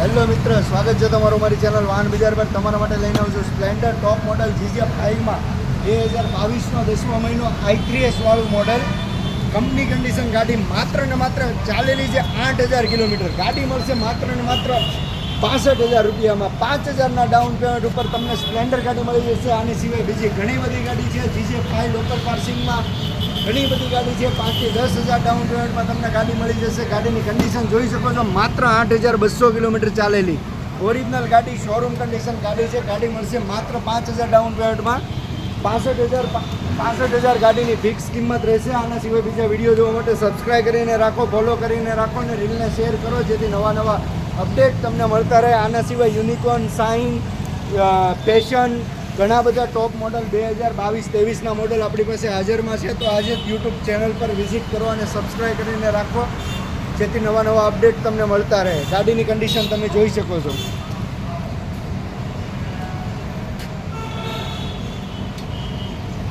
Hello મિત્ર, સ્વાગત છે તમારું મારી ચેનલ વાહન બજાર પર. તમારા માટે લઈને આવું છું સ્પ્લેન્ડર ટોપ મોડલ GJ5માં 2022નો 10મો મહિનો i3S વાળું મોડલ. કંપની કન્ડિશન ગાડી માત્ર ને માત્ર ચાલેલી છે 8000 કિલોમીટર. ગાડી મળશે માત્ર ને માત્ર 65000 રૂપિયામાં. 5000ના ડાઉન પેમેન્ટ ઉપર તમને સ્પ્લેન્ડર ગાડી મળી જશે. આની સિવાય બીજી ઘણી બધી ગાડી છે GJ5 લોકલ પાર્સિંગમાં. ઘણી બધી ગાડી છે. 5 થી 10,000 ડાઉન પેમેન્ટમાં તમને ગાડી મળી જશે. ગાડીની કન્ડિશન જોઈ શકો છો, માત્ર 8200 કિલોમીટર ચાલેલી ઓરિજિનલ ગાડી, શોરૂમ કન્ડિશન ગાડી છે. ગાડી મળશે માત્ર 5000 ડાઉન પેમેન્ટમાં. 65,000 ગાડીની ફિક્સ કિંમત રહેશે. આના સિવાય બીજા વિડીયો જોવા માટે સબસ્ક્રાઈબ કરીને રાખો, ફોલો કરીને રાખો અને રીલને શેર કરો, જેથી નવા અપડેટ તમને મળતા રહે. આના સિવાય યુનિકોર્ન, શાઇન, પેશન, ઘણા બધા ટોપ મોડલ 2022-23ના મોડલ આપણી પાસે હાજરમાં છે. તો આજે જ યુટ્યુબ ચેનલ પર વિઝિટ કરો અને સબસ્ક્રાઈબ કરીને રાખો, જેથી નવા અપડેટ તમને મળતા રહે. ગાડીની કન્ડિશન તમે જોઈ શકો છો.